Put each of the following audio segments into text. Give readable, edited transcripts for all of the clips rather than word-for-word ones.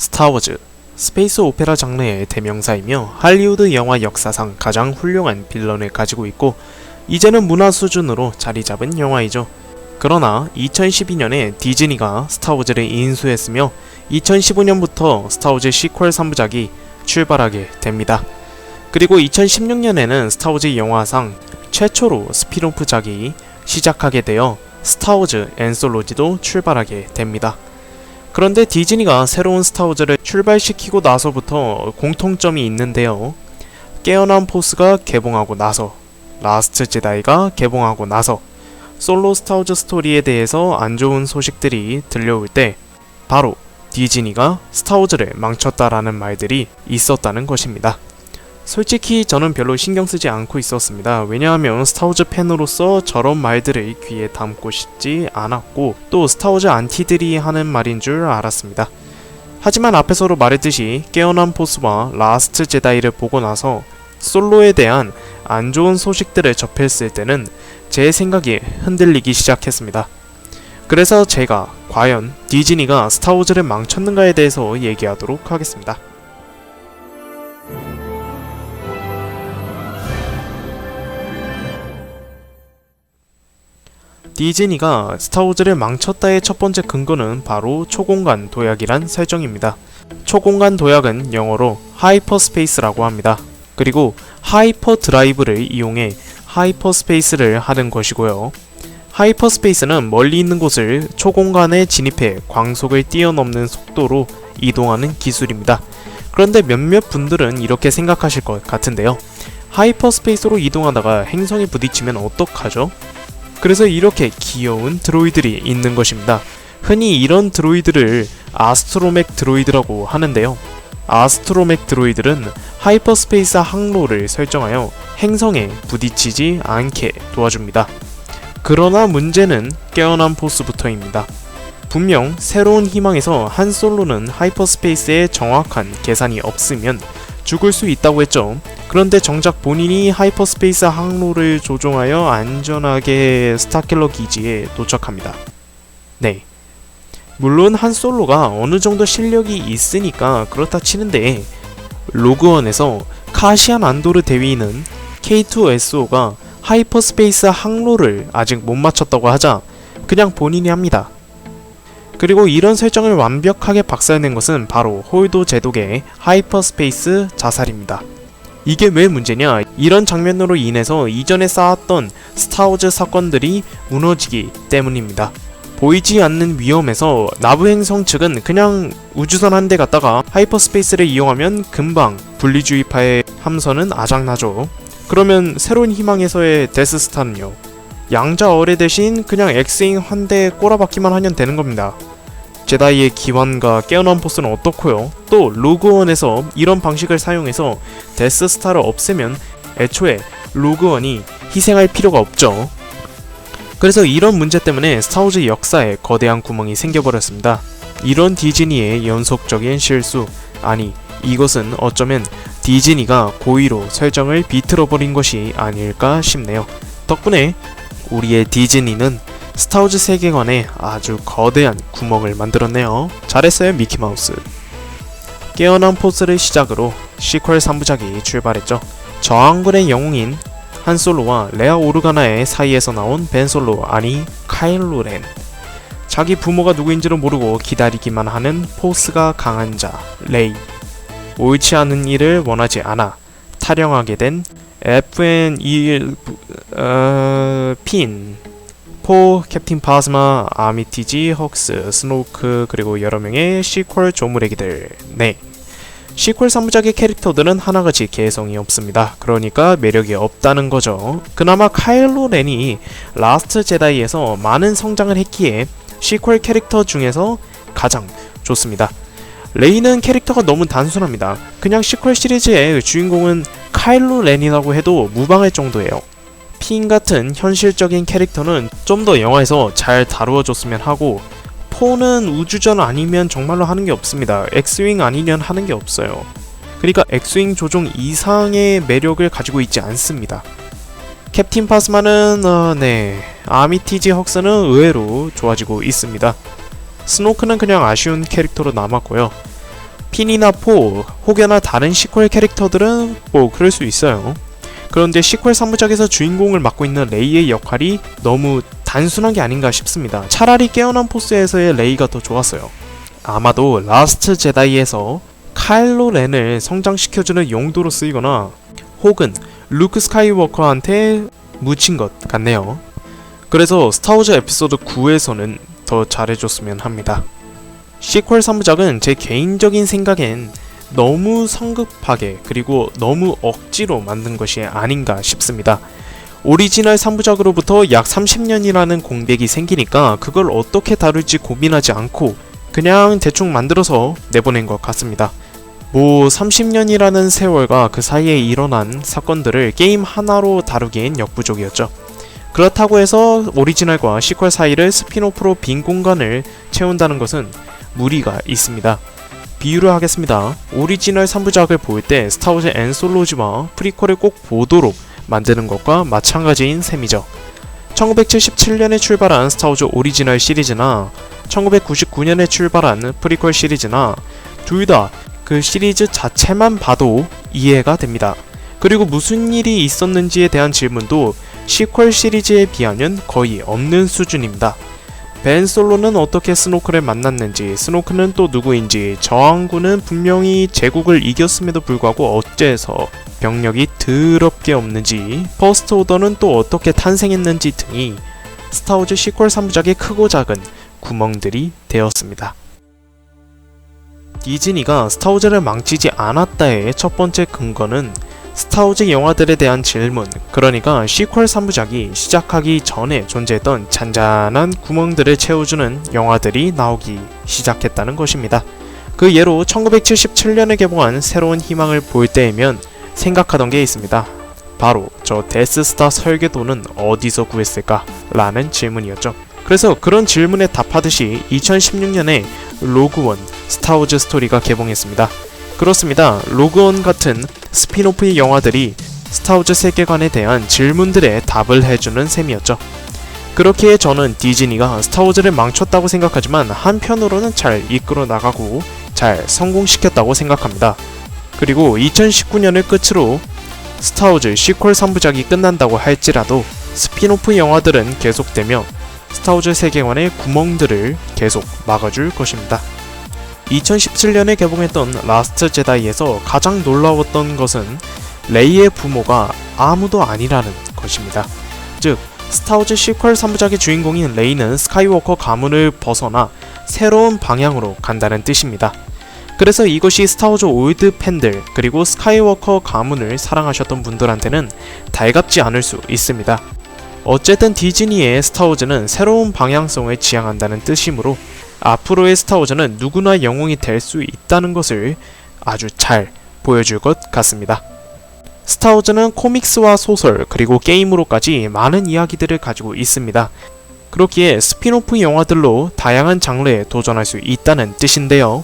스타워즈, 스페이스 오페라 장르의 대명사이며 할리우드 영화 역사상 가장 훌륭한 빌런을 가지고 있고 이제는 문화 수준으로 자리 잡은 영화이죠. 그러나 2012년에 디즈니가 스타워즈를 인수했으며 2015년부터 스타워즈 시퀄 3부작이 출발하게 됩니다. 그리고 2016년에는 스타워즈 영화상 최초로 스피노프작이 시작하게 되어 스타워즈 앤솔로지도 출발하게 됩니다. 그런데 디즈니가 새로운 스타워즈를 출발시키고 나서부터 공통점이 있는데요. 깨어난 포스가 개봉하고 나서, 라스트 제다이가 개봉하고 나서 솔로 스타워즈 스토리에 대해서 안 좋은 소식들이 들려올 때 바로 디즈니가 스타워즈를 망쳤다라는 말들이 있었다는 것입니다. 솔직히 저는 별로 신경 쓰지 않고 있었습니다. 왜냐하면 스타워즈 팬으로서 저런 말들을 귀에 담고 싶지 않았고 또 스타워즈 안티들이 하는 말인 줄 알았습니다. 하지만 앞에서도 말했듯이 깨어난 포스와 라스트 제다이를 보고 나서 솔로에 대한 안 좋은 소식들을 접했을 때는 제 생각이 흔들리기 시작했습니다. 그래서 제가 과연 디즈니가 스타워즈를 망쳤는가에 대해서 얘기하도록 하겠습니다. 디즈니가 스타워즈를 망쳤다의 첫 번째 근거는 바로 초공간 도약이란 설정입니다. 초공간 도약은 영어로 하이퍼스페이스라고 합니다. 그리고 하이퍼 드라이브를 이용해 하이퍼스페이스를 하는 것이고요. 하이퍼스페이스는 멀리 있는 곳을 초공간에 진입해 광속을 뛰어넘는 속도로 이동하는 기술입니다. 그런데 몇몇 분들은 이렇게 생각하실 것 같은데요. 하이퍼스페이스로 이동하다가 행성에 부딪히면 어떡하죠? 그래서 이렇게 귀여운 드로이들이 있는 것입니다. 흔히 이런 드로이드를 아스트로맥 드로이드라고 하는데요. 아스트로맥 드로이들은 하이퍼스페이스 항로를 설정하여 행성에 부딪히지 않게 도와줍니다. 그러나 문제는 깨어난 포스부터입니다. 분명 새로운 희망에서 한 솔로는 하이퍼스페이스에 정확한 계산이 없으면 죽을 수 있다고 했죠. 그런데 정작 본인이 하이퍼스페이스 항로를 조종하여 안전하게 스타킬러 기지에 도착합니다. 네. 물론 한 솔로가 어느 정도 실력이 있으니까 그렇다 치는데 로그원에서 카시안 안도르 대위는 K2SO가 하이퍼스페이스 항로를 아직 못 맞췄다고 하자 그냥 본인이 합니다. 그리고 이런 설정을 완벽하게 박살낸 것은 바로 홀도 제독의 하이퍼스페이스 자살입니다. 이게 왜 문제냐? 이런 장면으로 인해서 이전에 쌓았던 스타워즈 사건들이 무너지기 때문입니다. 보이지 않는 위험에서 나부 행성 측은 그냥 우주선 한 대 갔다가 하이퍼스페이스를 이용하면 금방 분리주의파의 함선은 아작나죠. 그러면 새로운 희망에서의 데스스타는요? 양자 어뢰 대신 그냥 엑스윙 한 대 꼬라박기만 하면 되는 겁니다. 제다이의 기환과 깨어난 포스는 어떻고요? 또 로그원에서 이런 방식을 사용해서 데스스타를 없애면 애초에 로그원이 희생할 필요가 없죠. 그래서 이런 문제 때문에 스타워즈 역사에 거대한 구멍이 생겨버렸습니다. 이런 디즈니의 연속적인 실수, 아니 이것은 어쩌면 디즈니가 고의로 설정을 비틀어버린 것이 아닐까 싶네요. 덕분에 우리의 디즈니는 스타워즈 세계관에 아주 거대한 구멍을 만들었네요. 잘했어요 미키마우스. 깨어난 포스를 시작으로 시퀄 3부작이 출발했죠. 저항군의 영웅인 한 솔로와 레아 오르가나의 사이에서 나온 벤 솔로, 아니 카일로 렌. 자기 부모가 누구인지를 모르고 기다리기만 하는 포스가 강한 자 레이. 옳지 않은 일을 원하지 않아 탈영하게 된 FN21 핀, 포, 캡틴 파즈마, 아미티지, 헉스, 스노크, 그리고 여러 명의 시퀄 조무래기들. 네. 시퀄 3부작의 캐릭터들은 하나같이 개성이 없습니다. 그러니까 매력이 없다는 거죠. 그나마 카일로 렌이 라스트 제다이에서 많은 성장을 했기에 시퀄 캐릭터 중에서 가장 좋습니다. 레이는 캐릭터가 너무 단순합니다. 그냥 시퀄 시리즈의 주인공은 카일로 렌이라고 해도 무방할 정도예요. 핀 같은 현실적인 캐릭터는 좀 더 영화에서 잘 다루어줬으면 하고, 포는 우주전 아니면 정말로 하는 게 없습니다. 엑스윙 아니면 하는 게 없어요. 그러니까 엑스윙 조종 이상의 매력을 가지고 있지 않습니다. 캡틴 파스마는 아미티지 헉스는 의외로 좋아지고 있습니다. 스노크는 그냥 아쉬운 캐릭터로 남았고요. 핀이나 포 혹여나 다른 시퀄 캐릭터들은 뭐 그럴 수 있어요. 그런데 시퀄 3부작에서 주인공을 맡고 있는 레이의 역할이 너무 단순한 게 아닌가 싶습니다. 차라리 깨어난 포스에서의 레이가 더 좋았어요. 아마도 라스트 제다이에서 카일로 렌을 성장시켜주는 용도로 쓰이거나 혹은 루크 스카이워커한테 묻힌 것 같네요. 그래서 스타워즈 에피소드 9에서는 더 잘해줬으면 합니다. 시퀄 3부작은 제 개인적인 생각엔 너무 성급하게 그리고 너무 억지로 만든 것이 아닌가 싶습니다. 오리지널 3부작으로부터 약 30년이라는 공백이 생기니까 그걸 어떻게 다룰지 고민하지 않고 그냥 대충 만들어서 내보낸 것 같습니다. 뭐 30년이라는 세월과 그 사이에 일어난 사건들을 게임 하나로 다루기엔 역부족이었죠. 그렇다고 해서 오리지널과 시퀄 사이를 스피노프로 빈 공간을 채운다는 것은 무리가 있습니다. 비유를 하겠습니다. 오리지널 3부작을 볼 때 스타워즈 엔솔로지와 프리퀄을 꼭 보도록 만드는 것과 마찬가지인 셈이죠. 1977년에 출발한 스타워즈 오리지널 시리즈나 1999년에 출발한 프리퀄 시리즈나 둘 다 그 시리즈 자체만 봐도 이해가 됩니다. 그리고 무슨 일이 있었는지에 대한 질문도 시퀄 시리즈에 비하면 거의 없는 수준입니다. 벤 솔로는 어떻게 스노크를 만났는지, 스노크는 또 누구인지, 저항군은 분명히 제국을 이겼음에도 불구하고 어째서 병력이 더럽게 없는지, 퍼스트 오더는 또 어떻게 탄생했는지 등이 스타워즈 시퀄 3부작의 크고 작은 구멍들이 되었습니다. 디즈니가 스타워즈를 망치지 않았다의 첫 번째 근거는 스타워즈 영화들에 대한 질문, 그러니까 시퀄 3부작이 시작하기 전에 존재했던 잔잔한 구멍들을 채워주는 영화들이 나오기 시작했다는 것입니다. 그 예로 1977년에 개봉한 새로운 희망을 볼 때이면 생각하던 게 있습니다. 바로 저 데스스타 설계도는 어디서 구했을까? 라는 질문이었죠. 그래서 그런 질문에 답하듯이 2016년에 로그원 스타워즈 스토리가 개봉했습니다. 그렇습니다. 로그원 같은 스피노프의 영화들이 스타워즈 세계관에 대한 질문들에 답을 해주는 셈이었죠. 그렇기에 저는 디즈니가 스타워즈를 망쳤다고 생각하지만 한편으로는 잘 이끌어 나가고 잘 성공시켰다고 생각합니다. 그리고 2019년을 끝으로 스타워즈 시퀄 3부작이 끝난다고 할지라도 스피노프 영화들은 계속되며 스타워즈 세계관의 구멍들을 계속 막아줄 것입니다. 2017년에 개봉했던 라스트 제다이에서 가장 놀라웠던 것은 레이의 부모가 아무도 아니라는 것입니다. 즉, 스타워즈 시퀄 3부작의 주인공인 레이는 스카이워커 가문을 벗어나 새로운 방향으로 간다는 뜻입니다. 그래서 이것이 스타워즈 올드 팬들 그리고 스카이워커 가문을 사랑하셨던 분들한테는 달갑지 않을 수 있습니다. 어쨌든 디즈니의 스타워즈는 새로운 방향성을 지향한다는 뜻이므로 앞으로의 스타워즈는 누구나 영웅이 될 수 있다는 것을 아주 잘 보여줄 것 같습니다. 스타워즈는 코믹스와 소설 그리고 게임으로까지 많은 이야기들을 가지고 있습니다. 그렇기에 스피노프 영화들로 다양한 장르에 도전할 수 있다는 뜻인데요.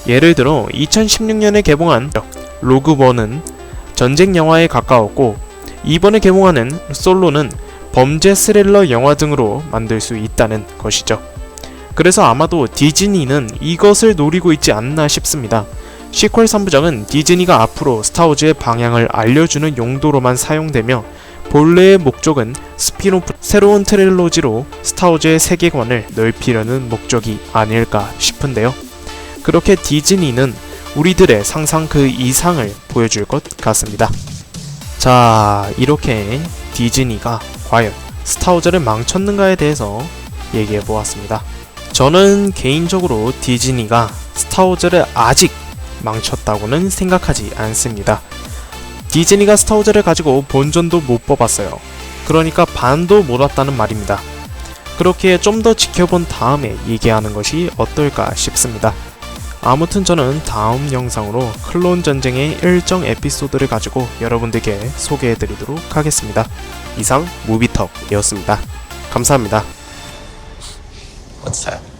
예를 들어 2016년에 개봉한 로그원은 전쟁 영화에 가까웠고 이번에 개봉하는 솔로는 범죄 스릴러 영화 등으로 만들 수 있다는 것이죠. 그래서 아마도 디즈니는 이것을 노리고 있지 않나 싶습니다. 시퀄 3부작은 디즈니가 앞으로 스타워즈의 방향을 알려주는 용도로만 사용되며 본래의 목적은 스피노프 새로운 트릴로지로 스타워즈의 세계관을 넓히려는 목적이 아닐까 싶은데요. 그렇게 디즈니는 우리들의 상상 그 이상을 보여줄 것 같습니다. 자, 이렇게 디즈니가 과연 스타워즈를 망쳤는가에 대해서 얘기해보았습니다. 저는 개인적으로 디즈니가 스타워즈를 아직 망쳤다고는 생각하지 않습니다. 디즈니가 스타워즈를 가지고 본전도 못 뽑았어요. 그러니까 반도 못 왔다는 말입니다. 그렇기에 좀 더 지켜본 다음에 얘기하는 것이 어떨까 싶습니다. 아무튼 저는 다음 영상으로 클론 전쟁의 일정 에피소드를 가지고 여러분들께 소개해드리도록 하겠습니다. 이상 무비턱이었습니다. 감사합니다. What's that?